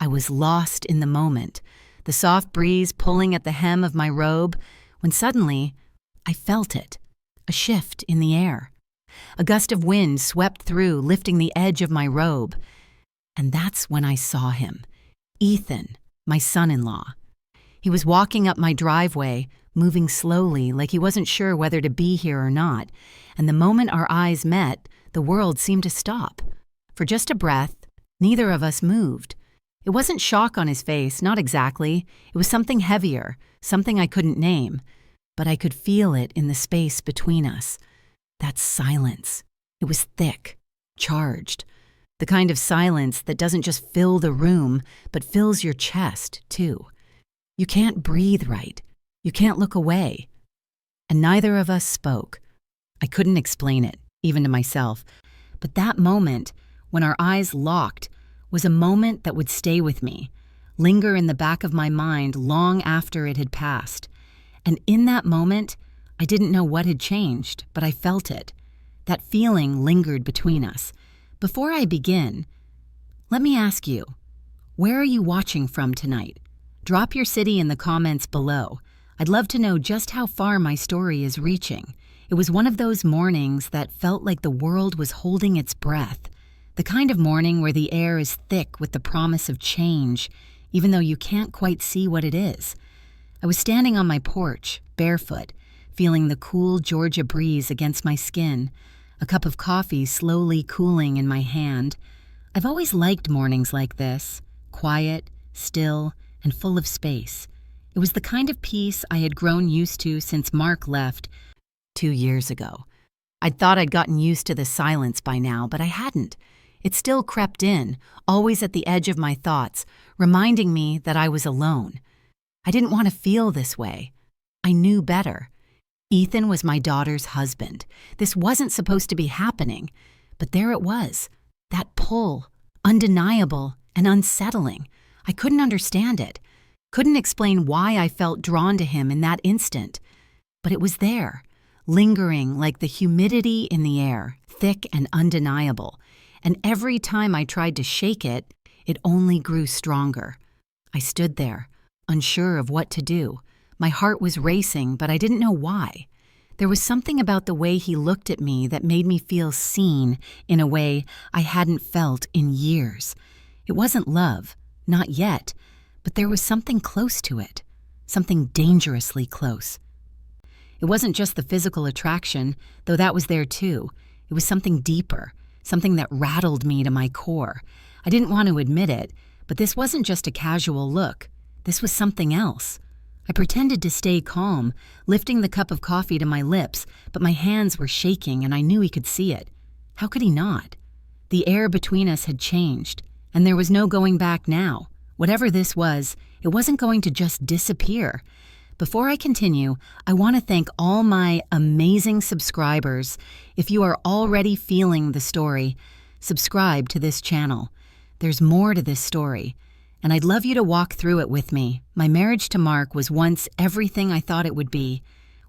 I was lost in the moment, the soft breeze pulling at the hem of my robe, when suddenly I felt it, a shift in the air. A gust of wind swept through, lifting the edge of my robe. And that's when I saw him, Ethan, my son-in-law. He was walking up my driveway, moving slowly like he wasn't sure whether to be here or not, and the moment our eyes met, the world seemed to stop. For just a breath, neither of us moved. It wasn't shock on his face, not exactly. It was something heavier, something I couldn't name, but I could feel it in the space between us. That silence. It was thick, charged. The kind of silence that doesn't just fill the room, but fills your chest, too. You can't breathe right. You can't look away. And neither of us spoke. I couldn't explain it, even to myself. But that moment, when our eyes locked, was a moment that would stay with me, linger in the back of my mind long after it had passed. And in that moment, I didn't know what had changed, but I felt it. That feeling lingered between us. Before I begin, let me ask you, where are you watching from tonight? Drop your city in the comments below. I'd love to know just how far my story is reaching. It was one of those mornings that felt like the world was holding its breath. The kind of morning where the air is thick with the promise of change, even though you can't quite see what it is. I was standing on my porch, barefoot, feeling the cool Georgia breeze against my skin, a cup of coffee slowly cooling in my hand. I've always liked mornings like this, quiet, still, and full of space. It was the kind of peace I had grown used to since Mark left 2 years ago. I'd thought I'd gotten used to the silence by now, but I hadn't. It still crept in, always at the edge of my thoughts, reminding me that I was alone. I didn't want to feel this way. I knew better. Ethan was my daughter's husband. This wasn't supposed to be happening, but there it was. That pull, undeniable and unsettling. I couldn't understand it. Couldn't explain why I felt drawn to him in that instant. But it was there, lingering like the humidity in the air, thick and undeniable. And every time I tried to shake it, it only grew stronger. I stood there, unsure of what to do. My heart was racing, but I didn't know why. There was something about the way he looked at me that made me feel seen in a way I hadn't felt in years. It wasn't love, not yet, but there was something close to it, something dangerously close. It wasn't just the physical attraction, though that was there too. It was something deeper, something that rattled me to my core. I didn't want to admit it, but this wasn't just a casual look. This was something else. I pretended to stay calm, lifting the cup of coffee to my lips, but my hands were shaking and I knew he could see it. How could he not? The air between us had changed, and there was no going back now. Whatever this was, it wasn't going to just disappear. Before I continue, I want to thank all my amazing subscribers. If you are already feeling the story, subscribe to this channel. There's more to this story, and I'd love you to walk through it with me. My marriage to Mark was once everything I thought it would be.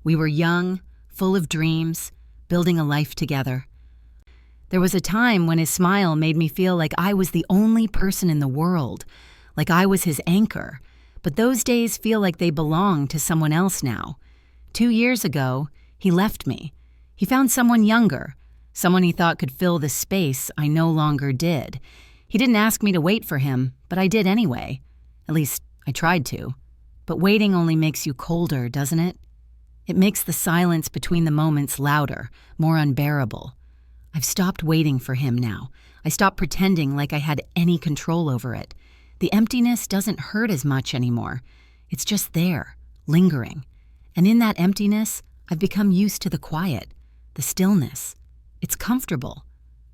We were young, full of dreams, building a life together. There was a time when his smile made me feel like I was the only person in the world, like I was his anchor. But those days feel like they belong to someone else now. 2 years ago, he left me. He found someone younger, someone he thought could fill the space I no longer did. He didn't ask me to wait for him, but I did anyway. At least, I tried to. But waiting only makes you colder, doesn't it? It makes the silence between the moments louder, more unbearable. I've stopped waiting for him now. I stopped pretending like I had any control over it. The emptiness doesn't hurt as much anymore. It's just there, lingering. And in that emptiness, I've become used to the quiet, the stillness. It's comfortable,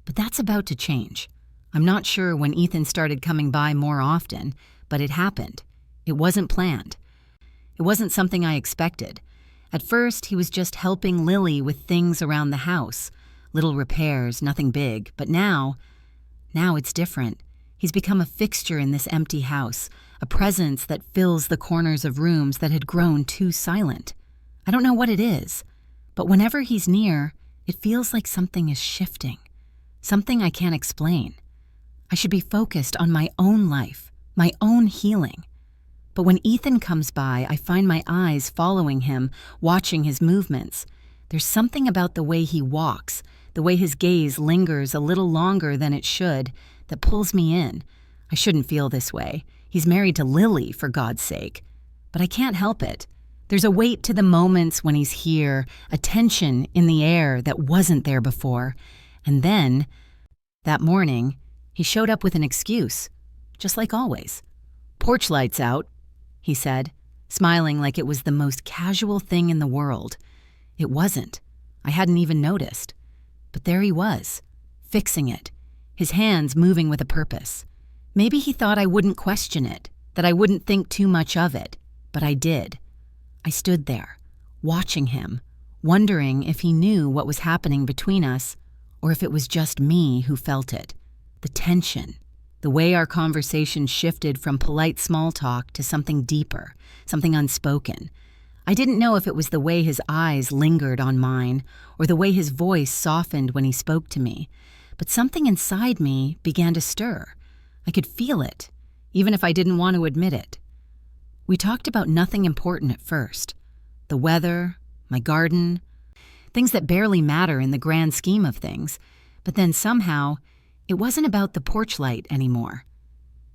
but that's about to change. I'm not sure when Ethan started coming by more often, but it happened. It wasn't planned. It wasn't something I expected. At first, he was just helping Lily with things around the house. Little repairs, nothing big. But now it's different. He's become a fixture in this empty house, a presence that fills the corners of rooms that had grown too silent. I don't know what it is, but whenever he's near, it feels like something is shifting, something I can't explain. I should be focused on my own life, my own healing. But when Ethan comes by, I find my eyes following him, watching his movements. There's something about the way he walks, the way his gaze lingers a little longer than it should, that pulls me in. I shouldn't feel this way. He's married to Lily, for God's sake. But I can't help it. There's a weight to the moments when he's here, a tension in the air that wasn't there before. And then, that morning, he showed up with an excuse, just like always. "Porch lights out," he said, smiling like it was the most casual thing in the world. It wasn't. I hadn't even noticed. But there he was, fixing it, his hands moving with a purpose. Maybe he thought I wouldn't question it, that I wouldn't think too much of it, but I did. I stood there, watching him, wondering if he knew what was happening between us, or if it was just me who felt it. The tension, the way our conversation shifted from polite small talk to something deeper, something unspoken. I didn't know if it was the way his eyes lingered on mine, or the way his voice softened when he spoke to me, but something inside me began to stir. I could feel it, even if I didn't want to admit it. We talked about nothing important at first. The weather, my garden, things that barely matter in the grand scheme of things, but then somehow, it wasn't about the porch light anymore.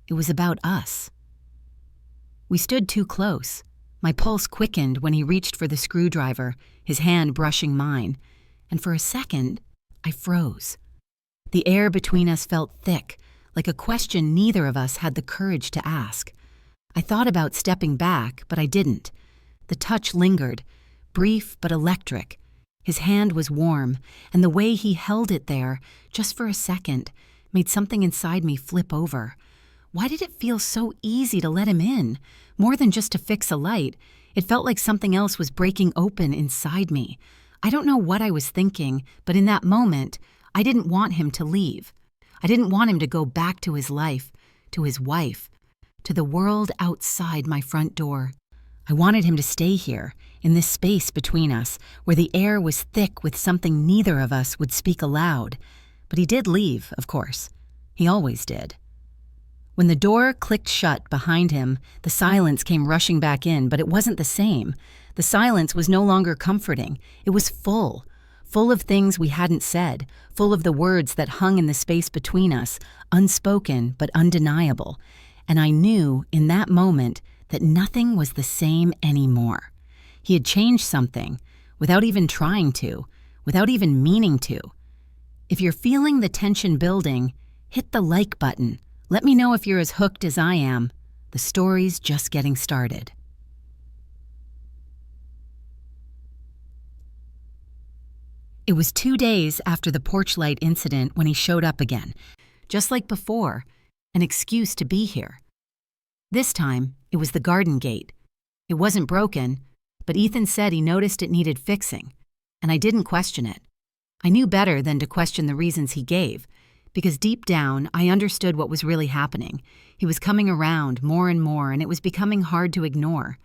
It was about us. We stood too close. My pulse quickened when he reached for the screwdriver, his hand brushing mine, and for a second, I froze. The air between us felt thick, like a question neither of us had the courage to ask. I thought about stepping back, but I didn't. The touch lingered, brief but electric. His hand was warm, and the way he held it there, just for a second, made something inside me flip over. Why did it feel so easy to let him in? More than just to fix a light, it felt like something else was breaking open inside me. I don't know what I was thinking, but in that moment, I didn't want him to leave. I didn't want him to go back to his life, to his wife, to the world outside my front door. I wanted him to stay here, in this space between us, where the air was thick with something neither of us would speak aloud. But he did leave, of course. He always did. When the door clicked shut behind him, the silence came rushing back in, but it wasn't the same. The silence was no longer comforting. It was full of things we hadn't said, full of the words that hung in the space between us, unspoken but undeniable. And I knew in that moment that nothing was the same anymore. He had changed something, without even trying to, without even meaning to. If you're feeling the tension building, hit the like button. Let me know if you're as hooked as I am. The story's just getting started. It was 2 days after the porch light incident when he showed up again, just like before, an excuse to be here. This time, it was the garden gate. It wasn't broken, but Ethan said he noticed it needed fixing, and I didn't question it. I knew better than to question the reasons he gave, because deep down, I understood what was really happening. He was coming around more and more, and it was becoming hard to ignore.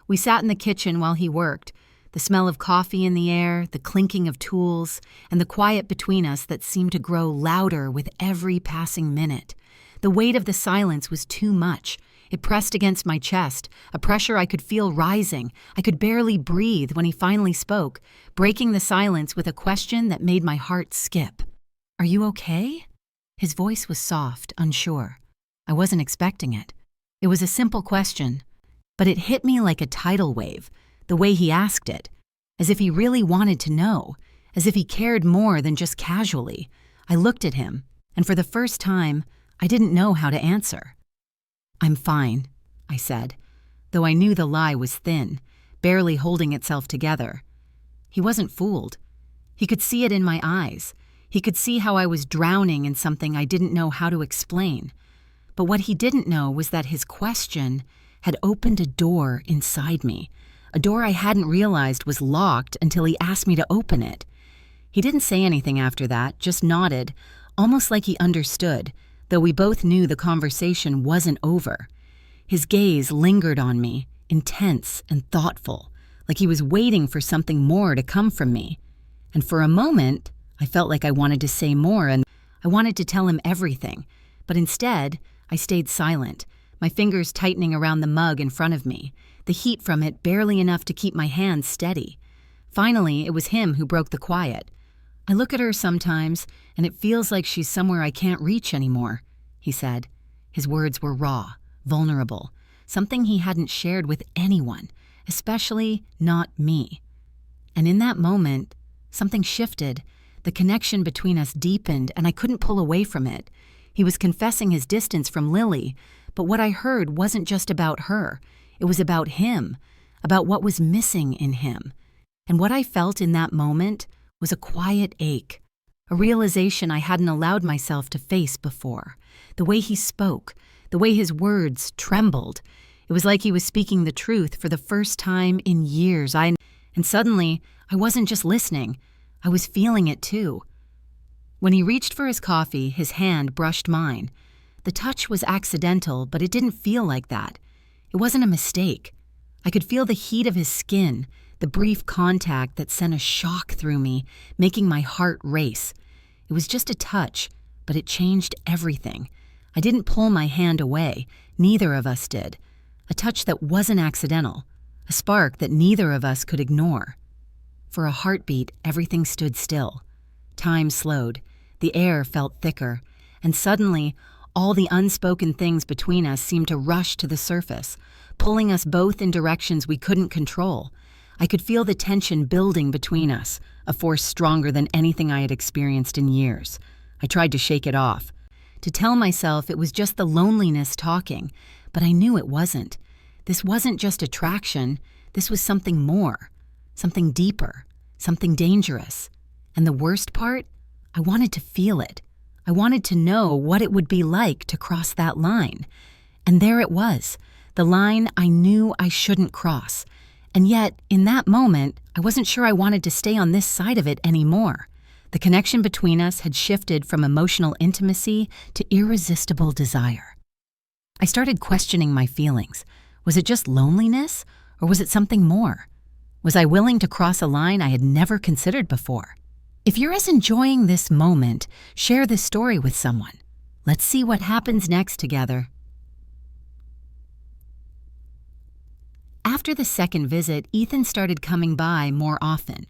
We sat in the kitchen while he worked, the smell of coffee in the air, the clinking of tools, and the quiet between us that seemed to grow louder with every passing minute. The weight of the silence was too much. It pressed against my chest, a pressure I could feel rising. I could barely breathe when he finally spoke, breaking the silence with a question that made my heart skip. "Are you okay?" His voice was soft, unsure. I wasn't expecting it. It was a simple question, but it hit me like a tidal wave, the way he asked it, as if he really wanted to know, as if he cared more than just casually. I looked at him, and for the first time, I didn't know how to answer. "I'm fine," I said, though I knew the lie was thin, barely holding itself together. He wasn't fooled. He could see it in my eyes. He could see how I was drowning in something I didn't know how to explain. But what he didn't know was that his question had opened a door inside me, a door I hadn't realized was locked until he asked me to open it. He didn't say anything after that, just nodded, almost like he understood, though we both knew the conversation wasn't over. His gaze lingered on me, intense and thoughtful, like he was waiting for something more to come from me. And for a moment, I felt like I wanted to say more, and I wanted to tell him everything. But instead, I stayed silent, my fingers tightening around the mug in front of me, the heat from it barely enough to keep my hands steady. Finally, it was him who broke the quiet. "I look at her sometimes, and it feels like she's somewhere I can't reach anymore," he said. His words were raw, vulnerable, something he hadn't shared with anyone, especially not me. And in that moment, something shifted. The connection between us deepened, and I couldn't pull away from it. He was confessing his distance from Lily, but what I heard wasn't just about her. It was about him, about what was missing in him. And what I felt in that moment was a quiet ache, a realization I hadn't allowed myself to face before. The way he spoke, the way his words trembled. It was like he was speaking the truth for the first time in years. And suddenly, I wasn't just listening, I was feeling it too. When he reached for his coffee, his hand brushed mine. The touch was accidental, but it didn't feel like that. It wasn't a mistake. I could feel the heat of his skin, the brief contact that sent a shock through me, making my heart race. It was just a touch, but it changed everything. I didn't pull my hand away. Neither of us did. A touch that wasn't accidental. A spark that neither of us could ignore. For a heartbeat, everything stood still. Time slowed. The air felt thicker. And suddenly, all the unspoken things between us seemed to rush to the surface, pulling us both in directions we couldn't control. I could feel the tension building between us, a force stronger than anything I had experienced in years. I tried to shake it off, to tell myself it was just the loneliness talking, but I knew it wasn't. This wasn't just attraction, this was something more, something deeper, something dangerous. And the worst part? I wanted to feel it. I wanted to know what it would be like to cross that line. And there it was, the line I knew I shouldn't cross. And yet, in that moment, I wasn't sure I wanted to stay on this side of it anymore. The connection between us had shifted from emotional intimacy to irresistible desire. I started questioning my feelings. Was it just loneliness, or was it something more? Was I willing to cross a line I had never considered before? If you're as enjoying this moment, share this story with someone. Let's see what happens next together. After the second visit, Ethan started coming by more often.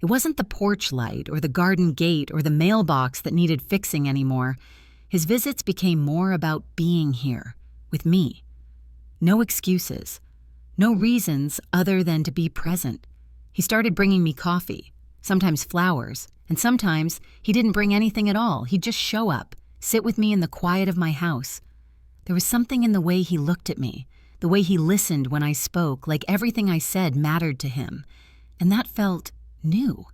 It wasn't the porch light or the garden gate or the mailbox that needed fixing anymore. His visits became more about being here, with me. No excuses, no reasons other than to be present. He started bringing me coffee, sometimes flowers, and sometimes he didn't bring anything at all. He'd just show up, sit with me in the quiet of my house. There was something in the way he looked at me, the way he listened when I spoke, like everything I said mattered to him. And that felt new.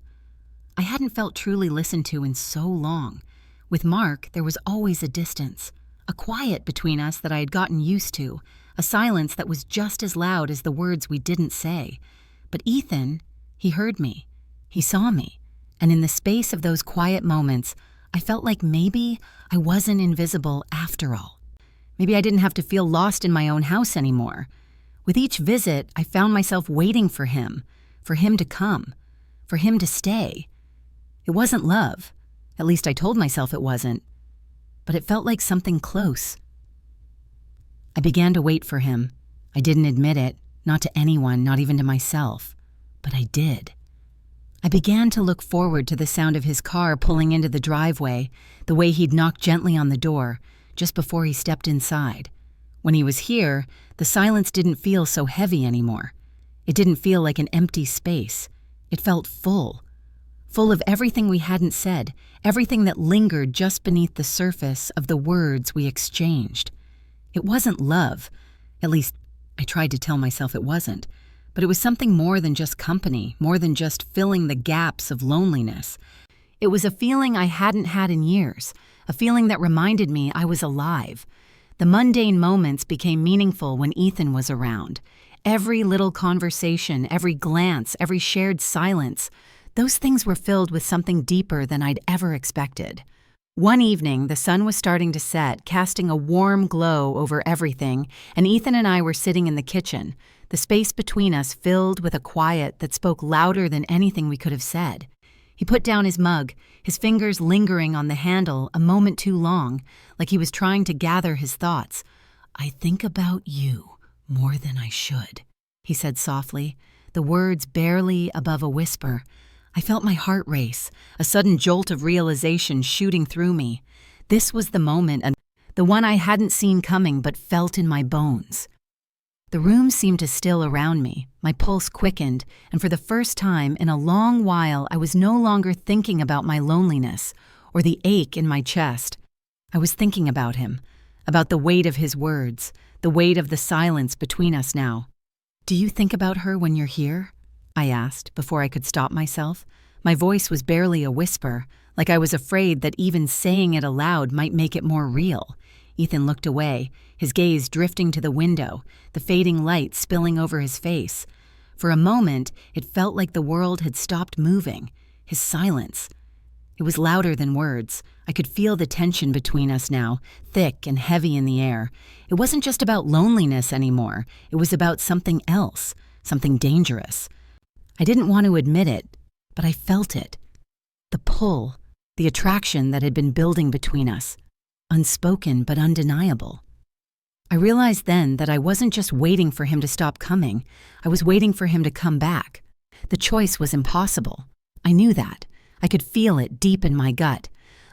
I hadn't felt truly listened to in so long. With Mark, there was always a distance, a quiet between us that I had gotten used to, a silence that was just as loud as the words we didn't say. But Ethan, he heard me, he saw me, and in the space of those quiet moments, I felt like maybe I wasn't invisible after all. Maybe I didn't have to feel lost in my own house anymore. With each visit, I found myself waiting for him to come, for him to stay. It wasn't love. At least I told myself it wasn't. But it felt like something close. I began to wait for him. I didn't admit it, not to anyone, not even to myself. But I did. I began to look forward to the sound of his car pulling into the driveway, the way he'd knock gently on the door, just before he stepped inside. When he was here, the silence didn't feel so heavy anymore. It didn't feel like an empty space. It felt full of everything we hadn't said, everything that lingered just beneath the surface of the words we exchanged. It wasn't love. At least, I tried to tell myself it wasn't. But it was something more than just company, more than just filling the gaps of loneliness. It was a feeling I hadn't had in years, a feeling that reminded me I was alive. The mundane moments became meaningful when Ethan was around. Every little conversation, every glance, every shared silence, those things were filled with something deeper than I'd ever expected. One evening, the sun was starting to set, casting a warm glow over everything, and Ethan and I were sitting in the kitchen, the space between us filled with a quiet that spoke louder than anything we could have said. He put down his mug, his fingers lingering on the handle a moment too long, like he was trying to gather his thoughts. "I think about you more than I should," he said softly, the words barely above a whisper. I felt my heart race, a sudden jolt of realization shooting through me. This was the moment, and the one I hadn't seen coming but felt in my bones. The room seemed to still around me, my pulse quickened, and for the first time in a long while I was no longer thinking about my loneliness or the ache in my chest. I was thinking about him, about the weight of his words, the weight of the silence between us now. "Do you think about her when you're here?" I asked before I could stop myself. My voice was barely a whisper, like I was afraid that even saying it aloud might make it more real. Ethan looked away, his gaze drifting to the window, the fading light spilling over his face. For a moment, it felt like the world had stopped moving. His silence. It was louder than words. I could feel the tension between us now, thick and heavy in the air. It wasn't just about loneliness anymore. It was about something else, something dangerous. I didn't want to admit it, but I felt it. The pull, the attraction that had been building between us. Unspoken but undeniable. I realized then that I wasn't just waiting for him to stop coming. I was waiting for him to come back. The choice was impossible. I knew that. I could feel it deep in my gut.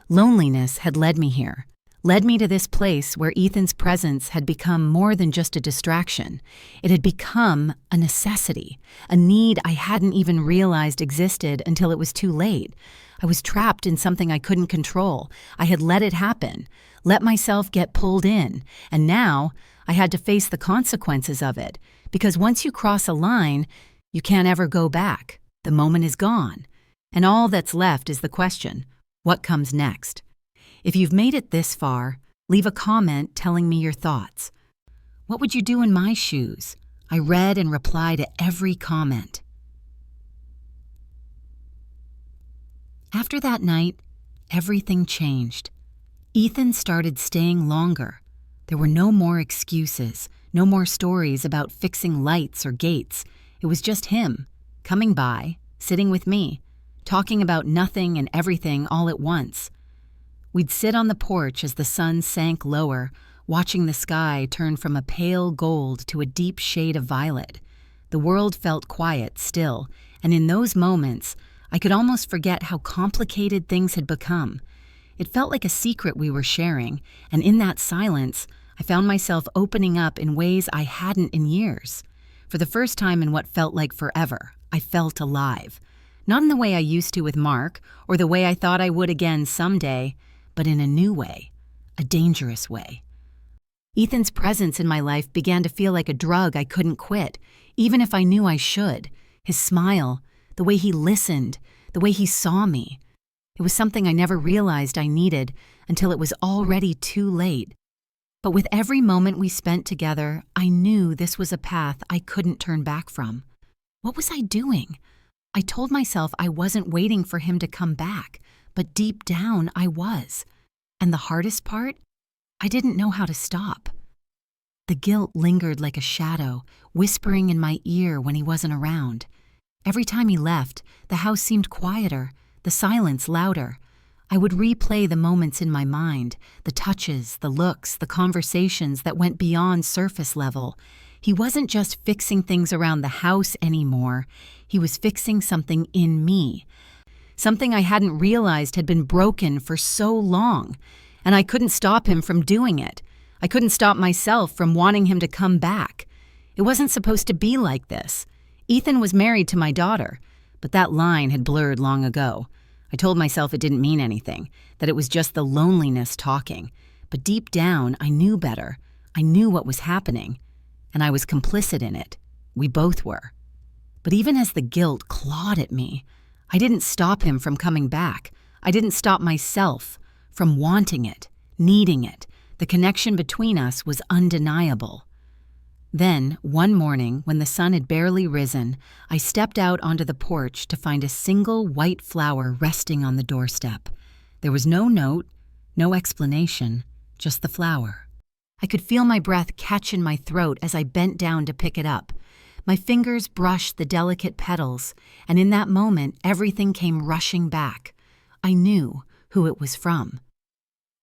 Loneliness had led me here, led me to this place where Ethan's presence had become more than just a distraction. It had become a necessity, a need I hadn't even realized existed until it was too late. I was trapped in something I couldn't control. I had let it happen, let myself get pulled in, and now I had to face the consequences of it, because once you cross a line, you can't ever go back. The moment is gone. And all that's left is the question, what comes next? If you've made it this far, leave a comment telling me your thoughts. What would you do in my shoes? I read and replied to every comment. After that night, everything changed. Ethan started staying longer. There were no more excuses, no more stories about fixing lights or gates. It was just him, coming by, sitting with me, talking about nothing and everything all at once. We'd sit on the porch as the sun sank lower, watching the sky turn from a pale gold to a deep shade of violet. The world felt quiet still, and in those moments, I could almost forget how complicated things had become. It felt like a secret we were sharing, and in that silence, I found myself opening up in ways I hadn't in years. For the first time in what felt like forever, I felt alive. Not in the way I used to with Mark, or the way I thought I would again someday, but in a new way, a dangerous way. Ethan's presence in my life began to feel like a drug I couldn't quit, even if I knew I should. His smile, the way he listened, the way he saw me. It was something I never realized I needed until it was already too late. But with every moment we spent together, I knew this was a path I couldn't turn back from. What was I doing? I told myself I wasn't waiting for him to come back, but deep down I was. And the hardest part? I didn't know how to stop. The guilt lingered like a shadow, whispering in my ear when he wasn't around. Every time he left, the house seemed quieter, the silence louder. I would replay the moments in my mind, the touches, the looks, the conversations that went beyond surface level. He wasn't just fixing things around the house anymore. He was fixing something in me. Something I hadn't realized had been broken for so long, and I couldn't stop him from doing it. I couldn't stop myself from wanting him to come back. It wasn't supposed to be like this. Ethan was married to my daughter, but that line had blurred long ago. I told myself it didn't mean anything, that it was just the loneliness talking. But deep down, I knew better. I knew what was happening, and I was complicit in it. We both were. But even as the guilt clawed at me, I didn't stop him from coming back. I didn't stop myself from wanting it, needing it. The connection between us was undeniable. Then, one morning, when the sun had barely risen, I stepped out onto the porch to find a single white flower resting on the doorstep. There was no note, no explanation, just the flower. I could feel my breath catch in my throat as I bent down to pick it up. My fingers brushed the delicate petals, and in that moment, everything came rushing back. I knew who it was from.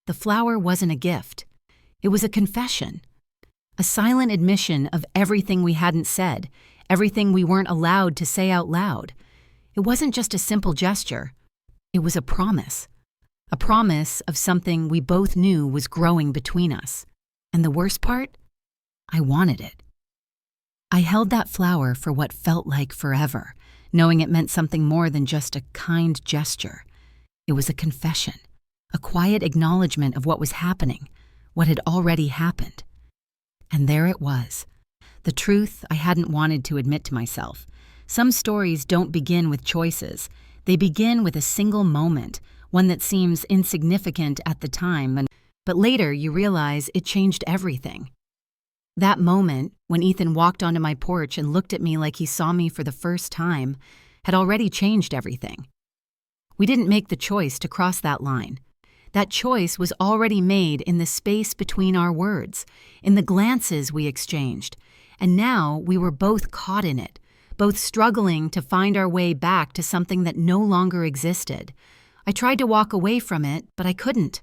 The flower wasn't a gift. It was a confession. A silent admission of everything we hadn't said, everything we weren't allowed to say out loud. It wasn't just a simple gesture. It was a promise. A promise of something we both knew was growing between us. And the worst part? I wanted it. I held that flower for what felt like forever, knowing it meant something more than just a kind gesture. It was a confession, a quiet acknowledgement of what was happening, what had already happened. And there it was, the truth I hadn't wanted to admit to myself. Some stories don't begin with choices. They begin with a single moment, one that seems insignificant at the time, but later you realize it changed everything. That moment, when Ethan walked onto my porch and looked at me like he saw me for the first time, had already changed everything. We didn't make the choice to cross that line. That choice was already made in the space between our words, in the glances we exchanged, and now we were both caught in it, both struggling to find our way back to something that no longer existed. I tried to walk away from it, but I couldn't.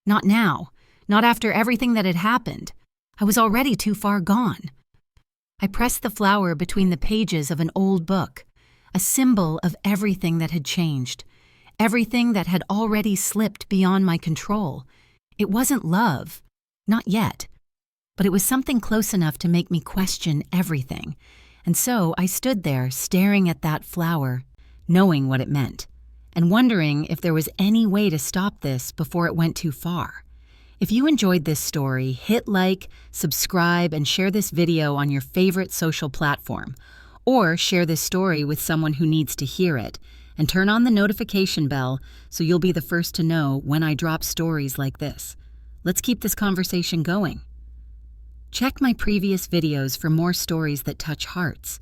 Not now, not after everything that had happened. I was already too far gone. I pressed the flower between the pages of an old book, a symbol of everything that had changed, everything that had already slipped beyond my control. It wasn't love, not yet, but it was something close enough to make me question everything. And so I stood there staring at that flower, knowing what it meant, and wondering if there was any way to stop this before it went too far. If you enjoyed this story, hit like, subscribe, and share this video on your favorite social platform. Or share this story with someone who needs to hear it, and turn on the notification bell so you'll be the first to know when I drop stories like this. Let's keep this conversation going. Check my previous videos for more stories that touch hearts.